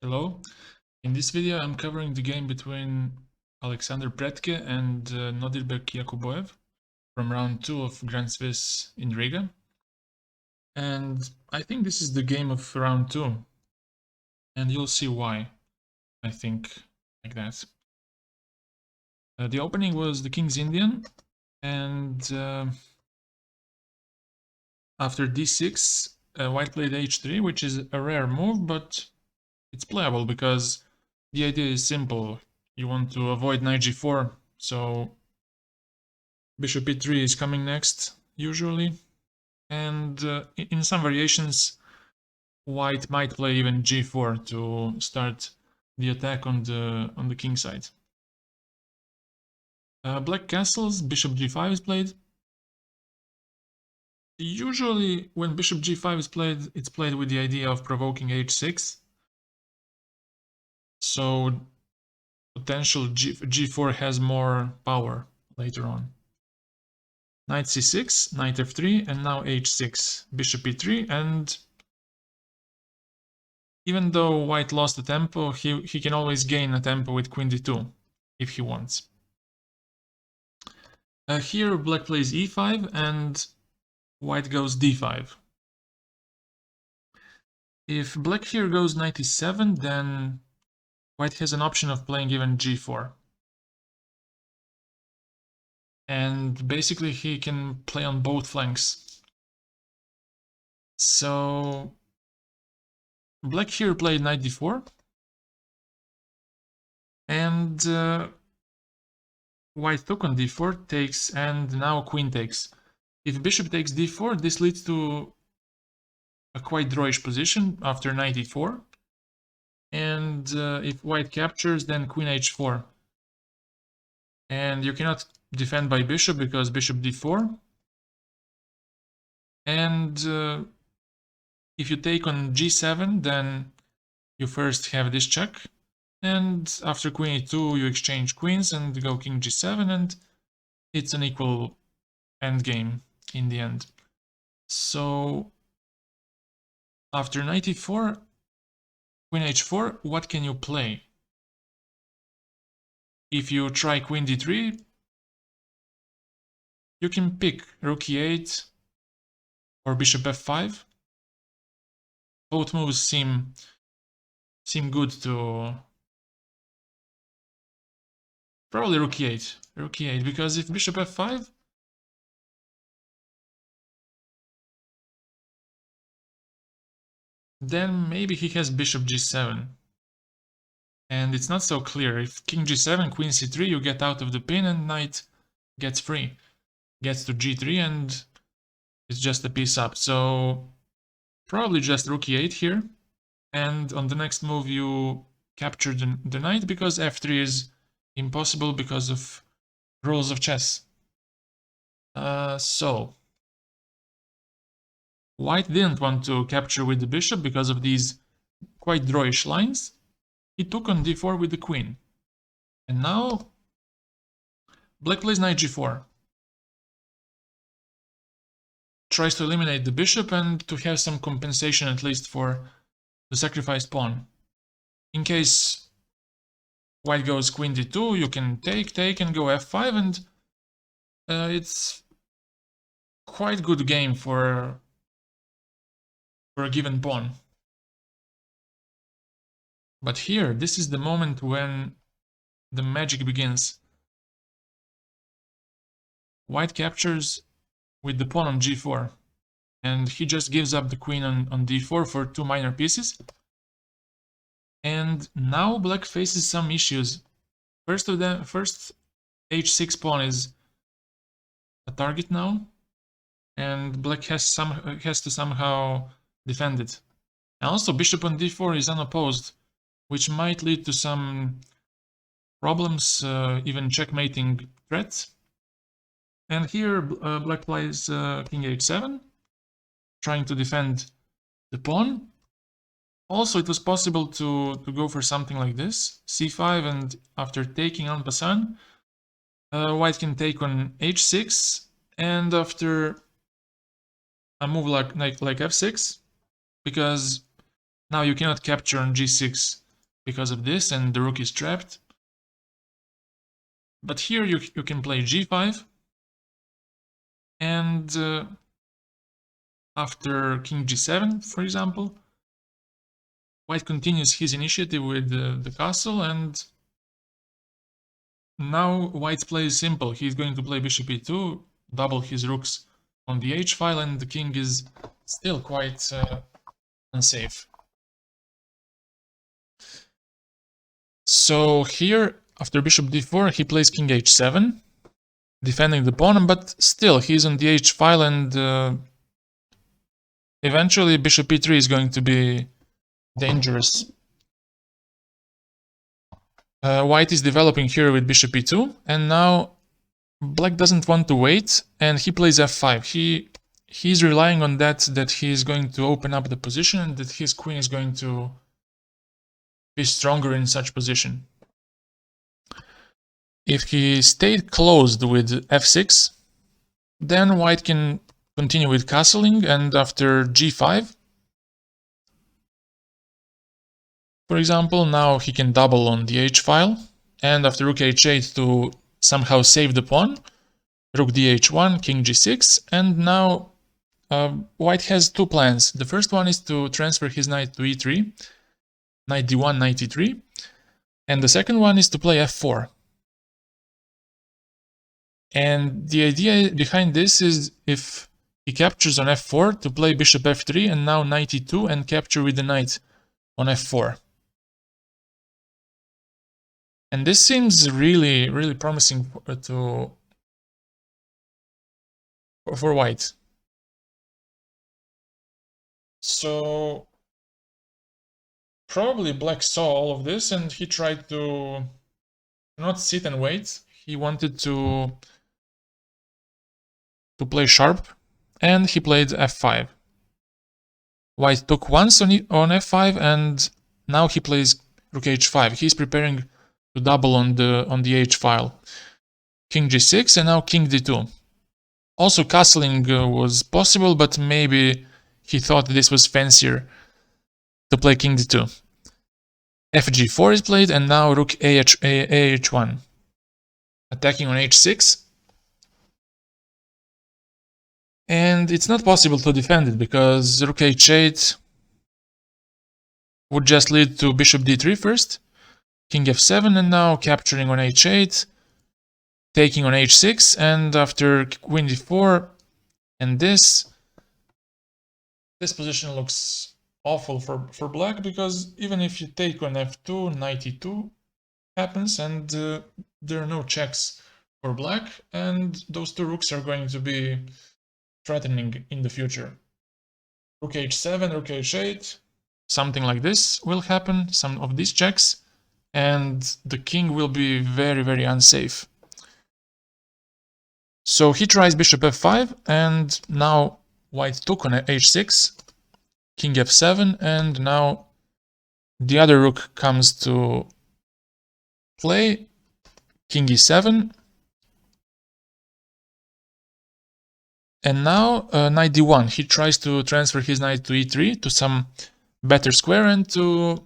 Hello. In this video I'm covering the game between Alexandr Predke and Nodirbek Yakubboev from round 2 of Grand Swiss in Riga. And I think this is the game of round 2. And you'll see why I think like that. The opening was the King's Indian, and after d6 white played h3, which is a rare move, but it's playable because the idea is simple. You want to avoid knight g4, so bishop e3 is coming next, usually. And in some variations, white might play even g4 to start the attack on the king side. Black castles, bishop g5 is played. Usually, when bishop g5 is played, it's played with the idea of provoking h6. So potential g4 has more power later on. Knight c6, knight f3, and now h6, bishop e3, and even though white lost the tempo, he can always gain a tempo with queen d2 if he wants. Here black plays e5 and white goes d5. If black here goes knight e7, then white has an option of playing even g4. And basically he can play on both flanks. So black here played knight d4. And white took on d4, takes, and now queen takes. If bishop takes d4, this leads to a quite drawish position after knight e4. And if white captures, then queen h4. And you cannot defend by bishop because bishop d4. And if you take on g7, then you first have this check. And after queen e2, you exchange queens and go king g7, and it's an equal endgame in the end. So after knight e4, queen h4, what can you play? If you try queen d3, you can pick rook e8 or bishop f5. Both moves seem good to... Probably rook e8, because if bishop f5, then maybe he has bishop g7. And it's not so clear. If king g7, queen c3, you get out of the pin and knight gets free. Gets to g3 and it's just a piece up. So probably just rook e8 here. And on the next move you capture the knight because f3 is impossible because of rules of chess. So white didn't want to capture with the bishop because of these quite drawish lines. He took on d4 with the queen. And now black plays knight g4. Tries to eliminate the bishop and to have some compensation at least for the sacrificed pawn. In case white goes queen d2, you can take and go f5, and it's quite good game for a given pawn. But here, this is the moment when the magic begins. White captures with the pawn on g4, and he just gives up the queen on d4 for two minor pieces. And now black faces some issues. First h6 pawn is a target now, and black has to somehow defend it. And also bishop on d4 is unopposed, which might lead to some problems, even checkmating threats. And here black plays king h7, trying to defend the pawn. Also, it was possible to go for something like this, c5, and after taking en passant, white can take on h6, and after a move like f6, because now you cannot capture on g6 because of this, and the rook is trapped. But here you can play g5, and after king g7, for example, white continues his initiative with the castle, and now white's play is simple. He's going to play bishop e2, double his rooks on the h file, and the king is still quite unsafe. So here, after bishop d4, he plays king h7, defending the pawn, but still he's on the h file, and eventually bishop e3 is going to be dangerous. White is developing here with bishop e2, and now black doesn't want to wait, and he plays f5. He's relying on that he is going to open up the position, and that his queen is going to be stronger in such position. If he stayed closed with f6, then white can continue with castling, and after g5, for example, now he can double on the h file, and after rook h8 to somehow save the pawn, rook dh1, king g6, and now white has two plans. The first one is to transfer his knight to e3, knight d1, knight e3, and the second one is to play f4. And the idea behind this is, if he captures on f4, to play bishop f3 and now knight e2 and capture with the knight on f4. And this seems really, really promising for white. So probably black saw all of this, and he tried to not sit and wait. He wanted to play sharp, and he played f5. White took once on f5, and now he plays rook h5. He's preparing to double on the h file. King g6, and now king d2. Also castling was possible, but maybe he thought this was fancier to play king d2. fg4 is played, and now rook ah1. Attacking on h6. And it's not possible to defend it, because rook h8 would just lead to bishop d3 first, king f7, and now capturing on h8, taking on h6, and after queen d4 and this position looks awful for black, because even if you take on f2, knight e2 happens, and there are no checks for black, and those two rooks are going to be threatening in the future. Rook h7, rook h8, something like this will happen, some of these checks, and the king will be very, very unsafe. So he tries bishop f5, and now white took on h6, king f7, and now the other rook comes to play, king e7, and now knight d1. He tries to transfer his knight to e3 to some better square, and to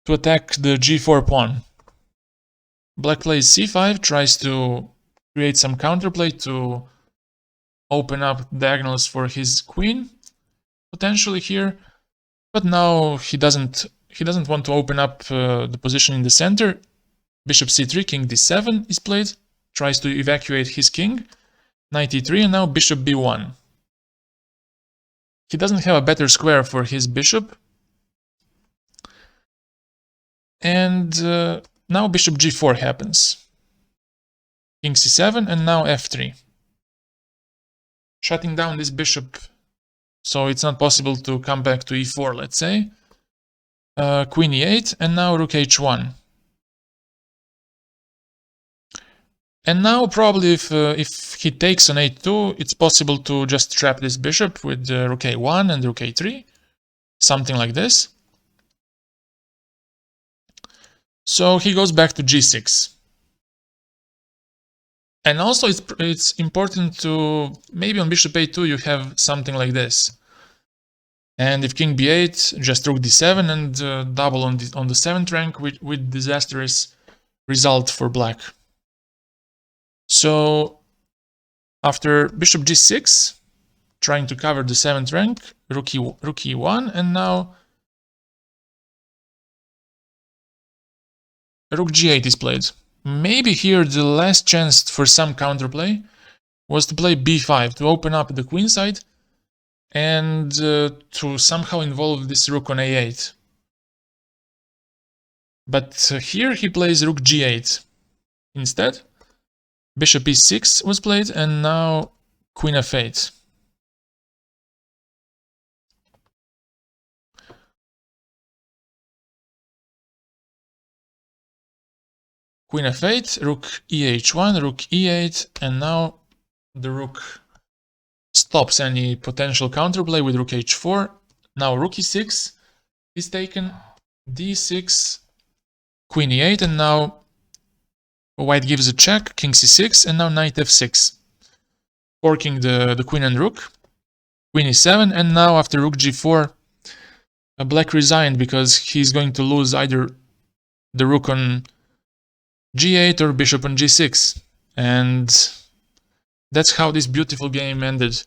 attack the g4 pawn. Black plays c5, tries to create some counterplay to open up diagonals for his queen, potentially here, but now he doesn't want to open up the position in the center. Bishop c3, king d7 is played, tries to evacuate his king, knight e3, and now bishop b1. He doesn't have a better square for his bishop, and now bishop g4 happens. King c7, and now f3. Shutting down this bishop, so it's not possible to come back to e4, let's say. Queen e8, and now rook h1. And now probably if he takes on a2, it's possible to just trap this bishop with rook a1 and rook a3, something like this. So he goes back to g6. And also it's important to, maybe on bishop a2 you have something like this. And if king b8, just rook d7 and double on the 7th rank with disastrous result for black. So after bishop g6, trying to cover the 7th rank, rook e1, and now rook g8 is played. Maybe here the last chance for some counterplay was to play b5, to open up the queen side and to somehow involve this rook on a8. But here he plays rook g8 instead. Bishop e6 was played, and now queen f8. Queen f8, rook eh1, rook e8, and now the rook stops any potential counterplay with rook h4. Now rook e6 is taken, d6, queen e8, and now white gives a check, king c6, and now knight f6, forking the queen and rook, queen e7, and now after rook g4, black resigned because he's going to lose either the rook on g8 or bishop on g6, and that's how this beautiful game ended.